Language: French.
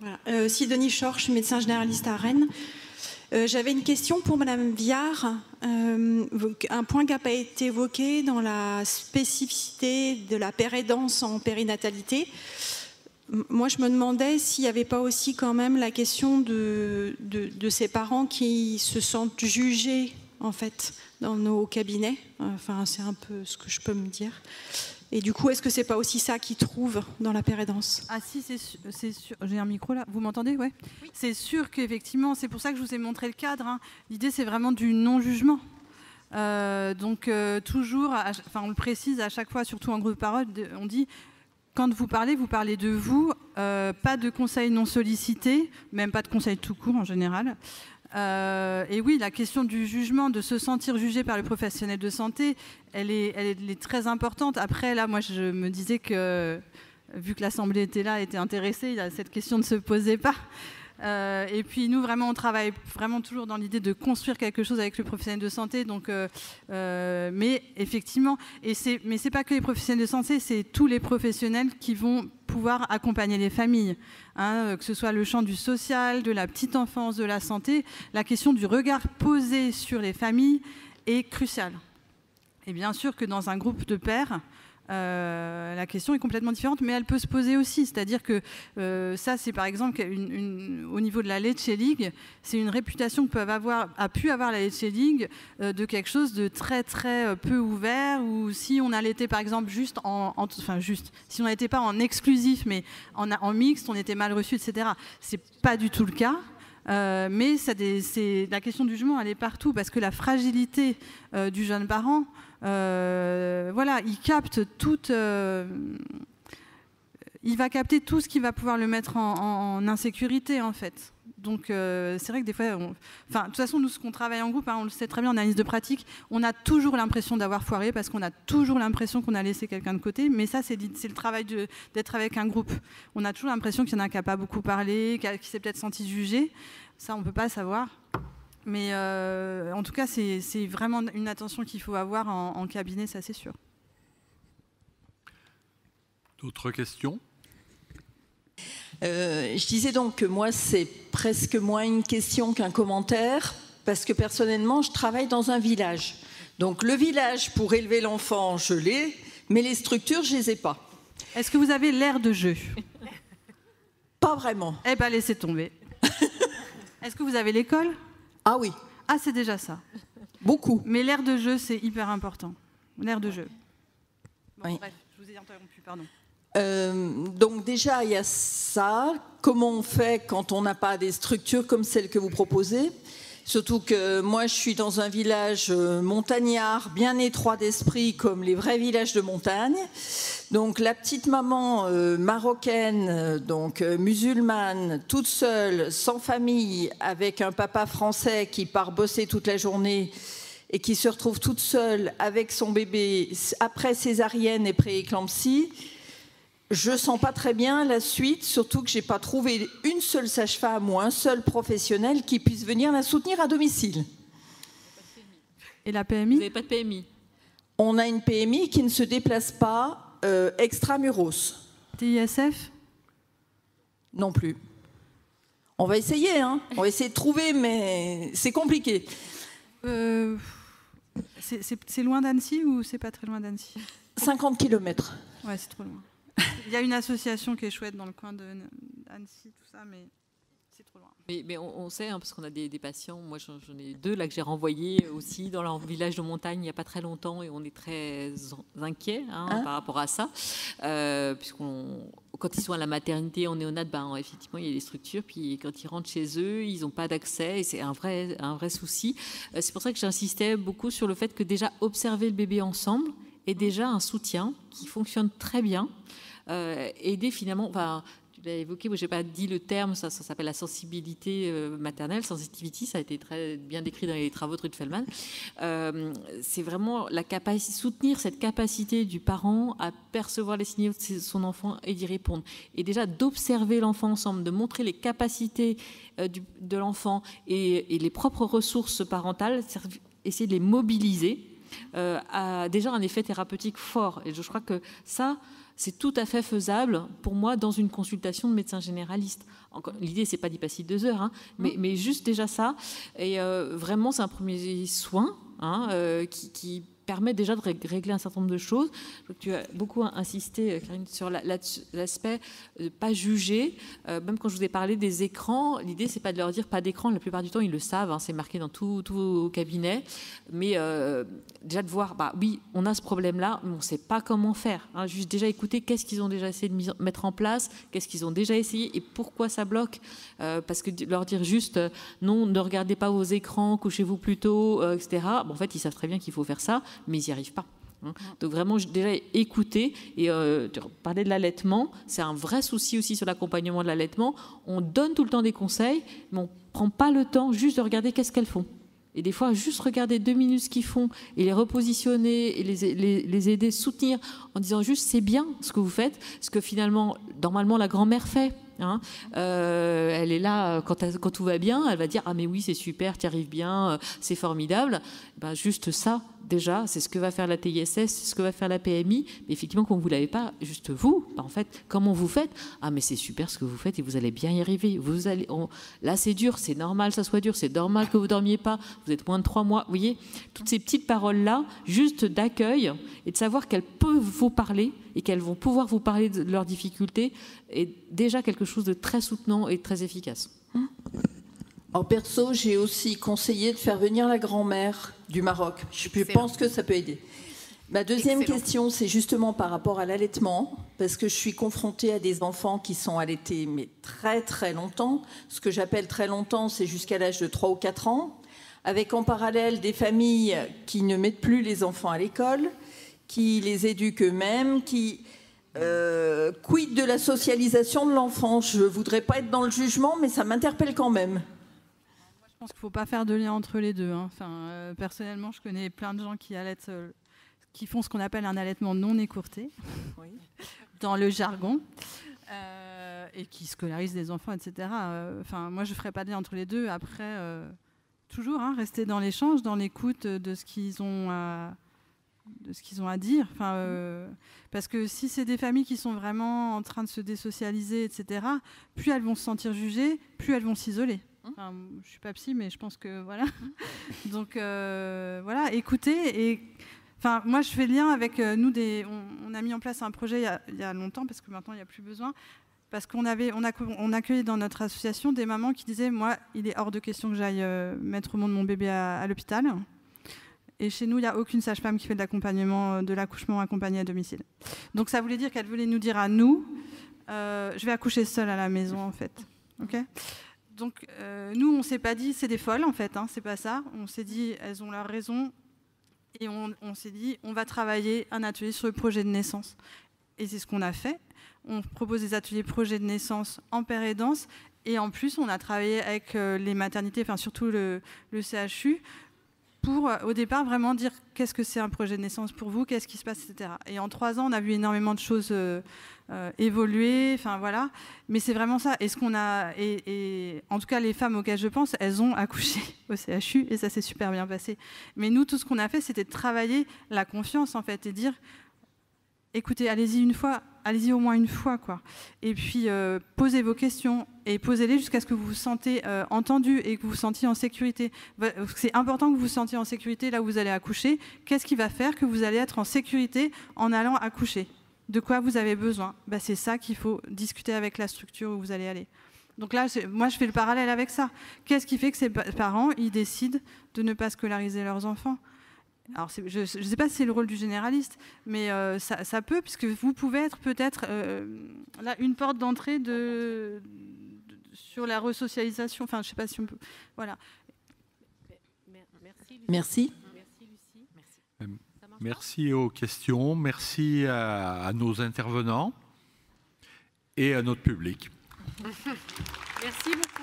Voilà. Sidonie Schorsch, médecin généraliste à Rennes. J'avais une question pour Madame Viard. Un point qui n'a pas été évoqué dans la spécificité de la pérédance en périnatalité. Moi, je me demandais s'il n'y avait pas aussi quand même la question de ces parents qui se sentent jugés, en fait, dans nos cabinets. Enfin, c'est un peu ce que je peux me dire. Et du coup, est-ce que c'est pas aussi ça qu'ils trouvent dans la pérédance? Ah si, c'est sûr. J'ai un micro là. Vous m'entendez? Ouais. Oui. C'est sûr qu'effectivement, c'est pour ça que je vous ai montré le cadre. Hein. L'idée, c'est vraiment du non-jugement. Donc toujours, on le précise à chaque fois, surtout en groupe de parole, on dit quand vous parlez de vous, pas de conseils non sollicités, même pas de conseils tout court en général. Et oui, la question du jugement, de se sentir jugé par le professionnel de santé, elle est très importante. Après, là, moi, je me disais que, vu que l'Assemblée était là, était intéressée, cette question ne se posait pas. Et puis, nous, vraiment, on travaille vraiment toujours dans l'idée de construire quelque chose avec le professionnel de santé. Donc, mais effectivement, mais c'est pas que les professionnels de santé, c'est tous les professionnels qui vont pouvoir accompagner les familles, hein, que ce soit le champ du social, de la petite enfance, de la santé. La question du regard posé sur les familles est cruciale. Et bien sûr que dans un groupe de pairs, la question est complètement différente, mais elle peut se poser aussi. C'est-à-dire que ça, c'est par exemple au niveau de la Lecce League, c'est une réputation que a pu avoir la Lecce League de quelque chose de très très peu ouvert. Ou si on allait par exemple si on n'était pas en exclusif, mais en mixte, on était mal reçu, etc. C'est pas du tout le cas. Mais la question du jugement, elle est partout parce que la fragilité du jeune parent. Voilà, il capte il va capter tout ce qui va pouvoir le mettre en insécurité en fait. Donc c'est vrai que des fois, de toute façon, nous, ce qu'on travaille en groupe, hein, on le sait très bien en analyse de pratique, on a toujours l'impression d'avoir foiré parce qu'on a toujours l'impression qu'on a laissé quelqu'un de côté. Mais ça, c'est le travail d'être avec un groupe. On a toujours l'impression qu'il y en a un qui n'a pas beaucoup parlé, qui s'est peut-être senti jugé. Ça, on ne peut pas savoir. Mais en tout cas, c'est vraiment une attention qu'il faut avoir en cabinet, ça c'est sûr. D'autres questions? Je disais donc que moi, c'est presque moins une question qu'un commentaire, parce que personnellement, je travaille dans un village. Donc le village, pour élever l'enfant, je l'ai, mais les structures, je ne les ai pas. Est-ce que vous avez l'air de jeu? Pas vraiment. Eh bien, laissez tomber. Est-ce que vous avez l'école? Ah oui. Ah, c'est déjà ça. Beaucoup. Mais l'air de jeu, c'est hyper important. L'air de jeu. Bon, oui. Bref, je vous ai interrompu, pardon. Donc déjà, il y a ça. Comment on fait quand on n'a pas des structures comme celles que vous proposez? Surtout que moi, je suis dans un village montagnard, bien étroit d'esprit, comme les vrais villages de montagne. Donc la petite maman marocaine, donc musulmane, toute seule, sans famille, avec un papa français qui part bosser toute la journée et qui se retrouve toute seule avec son bébé après césarienne et pré-éclampsie. Je sens pas très bien la suite, surtout que j'ai pas trouvé une seule sage-femme ou un seul professionnel qui puisse venir la soutenir à domicile. Et la PMI? Vous n'avez pas de PMI? On a une PMI qui ne se déplace pas extramuros. TISF? Non plus. On va essayer, hein. On va essayer de trouver, mais c'est compliqué. C'est loin d'Annecy ou c'est pas très loin d'Annecy? 50 km. Ouais, c'est trop loin. Il y a une association qui est chouette dans le coin d'Annecy, tout ça, mais c'est trop loin. Mais on sait, hein, parce qu'on a des patients, moi j'en ai 2 là que j'ai renvoyés aussi dans leur village de montagne il n'y a pas très longtemps et on est très inquiets par rapport à ça. Quand ils sont à la maternité, en néonat, effectivement il y a des structures, puis quand ils rentrent chez eux, ils n'ont pas d'accès et c'est un vrai souci. C'est pour ça que j'insistais beaucoup sur le fait que déjà observer le bébé ensemble est déjà un soutien qui fonctionne très bien. Aider finalement, tu l'as évoqué, moi je n'ai pas dit le terme, ça s'appelle la sensibilité maternelle, sensitivity, ça a été très bien décrit dans les travaux de Ruth Feldman. C'est vraiment soutenir cette capacité du parent à percevoir les signaux de son enfant et d'y répondre. Et déjà d'observer l'enfant ensemble, de montrer les capacités de l'enfant et les propres ressources parentales, essayer de les mobiliser. a déjà un effet thérapeutique fort. Et je crois que ça, c'est tout à fait faisable pour moi dans une consultation de médecin généraliste. L'idée, c'est pas d'y passer 2 heures, hein, mais juste déjà ça. Et vraiment, c'est un premier soin qui permet déjà de régler un certain nombre de choses. Tu as beaucoup insisté, Karine, sur l'aspect de ne pas juger. Même quand je vous ai parlé des écrans, l'idée, c'est pas de leur dire pas d'écran. La plupart du temps, ils le savent, hein, c'est marqué dans tous vos cabinets. Mais déjà de voir, oui, on a ce problème-là, mais on ne sait pas comment faire. Hein. Juste déjà écouter qu'est-ce qu'ils ont déjà essayé de mettre en place, qu'est-ce qu'ils ont déjà essayé et pourquoi ça bloque. Parce que leur dire juste, non, ne regardez pas vos écrans, couchez-vous plus tôt, etc. En fait, ils savent très bien qu'il faut faire ça, mais ils n'y arrivent pas. Donc vraiment, déjà écouter. Et tu parlais de l'allaitement, c'est un vrai souci aussi sur l'accompagnement de l'allaitement. On donne tout le temps des conseils, mais on ne prend pas le temps juste de regarder qu'est-ce qu'elles font. Et des fois, juste regarder 2 minutes ce qu'ils font et les repositionner et les aider, soutenir en disant juste c'est bien ce que vous faites, ce que finalement, normalement, la grand-mère fait. Hein. Elle est là quand tout va bien, elle va dire ah mais oui c'est super, tu arrives bien, c'est formidable. Juste ça déjà, c'est ce que va faire la TISS, c'est ce que va faire la PMI. Mais effectivement, quand vous l'avez pas, juste vous, en fait, comment vous faites? Ah mais c'est super ce que vous faites et vous allez bien y arriver. Là c'est dur, c'est normal, ça soit dur, c'est normal que vous dormiez pas. Vous êtes moins de 3 mois, vous voyez, toutes ces petites paroles là, juste d'accueil et de savoir qu'elles peuvent vous parler et qu'elles vont pouvoir vous parler de leurs difficultés est déjà quelque chose de très soutenant et très efficace. En perso, j'ai aussi conseillé de faire venir la grand-mère du Maroc. Je pense que ça peut aider. Ma deuxième question, c'est justement par rapport à l'allaitement, parce que je suis confrontée à des enfants qui sont allaités mais très très longtemps. Ce que j'appelle très longtemps, c'est jusqu'à l'âge de 3 ou 4 ans, avec en parallèle des familles qui ne mettent plus les enfants à l'école, qui les éduquent eux-mêmes, qui quid de la socialisation de l'enfant. Je ne voudrais pas être dans le jugement, mais ça m'interpelle quand même. Je pense qu'il ne faut pas faire de lien entre les deux. Hein. Personnellement, je connais plein de gens qui allaitent, qui font ce qu'on appelle un allaitement non écourté, oui, dans le jargon, et qui scolarisent des enfants, etc. Moi, je ne ferai pas de lien entre les deux. Après, toujours rester dans l'échange, dans l'écoute de ce qu'ils ont à dire. Parce que si c'est des familles qui sont vraiment en train de se désocialiser, etc., plus elles vont se sentir jugées, plus elles vont s'isoler. Je ne suis pas psy, mais je pense que voilà. Donc voilà, écoutez. Et moi, je fais le lien avec nous. On a mis en place un projet il y a longtemps, parce que maintenant il n'y a plus besoin. Parce qu'on accueillait dans notre association des mamans qui disaient moi, il est hors de question que j'aille mettre au monde mon bébé à l'hôpital. Et chez nous, il n'y a aucune sage-femme qui fait de l'accompagnement, de l'accouchement accompagné à domicile. Donc ça voulait dire qu'elle voulait nous dire à nous, je vais accoucher seule à la maison, en fait. Okay. Donc nous, on ne s'est pas dit, c'est des folles, en fait, c'est pas ça. On s'est dit, elles ont leur raison. Et on s'est dit, on va travailler un atelier sur le projet de naissance. Et c'est ce qu'on a fait. On propose des ateliers projet de naissance en père aidance. Et en plus, on a travaillé avec les maternités, surtout le CHU, pour, au départ, vraiment dire qu'est-ce que c'est un projet de naissance pour vous, qu'est-ce qui se passe, etc. Et en 3 ans, on a vu énormément de choses évoluer, voilà. Mais c'est vraiment ça. Et ce qu'on a, et en tout cas, les femmes auxquelles je pense, elles ont accouché au CHU et ça s'est super bien passé. Mais nous, tout ce qu'on a fait, c'était de travailler la confiance, en fait, et dire, écoutez, allez-y une fois, allez-y au moins une fois, quoi. Et puis, posez vos questions et posez-les jusqu'à ce que vous vous sentez entendu et que vous vous sentiez en sécurité. C'est important que vous vous sentiez en sécurité là où vous allez accoucher. Qu'est-ce qui va faire que vous allez être en sécurité en allant accoucher? De quoi vous avez besoin? C'est ça qu'il faut discuter avec la structure où vous allez aller. Donc là, moi, je fais le parallèle avec ça. Qu'est-ce qui fait que ces parents, ils décident de ne pas scolariser leurs enfants? Alors, je ne sais pas si c'est le rôle du généraliste, mais ça peut, puisque vous pouvez être peut-être là une porte d'entrée sur la resocialisation. Je ne sais pas si on peut. Voilà. Merci. Merci aux questions, merci à nos intervenants et à notre public. Merci beaucoup.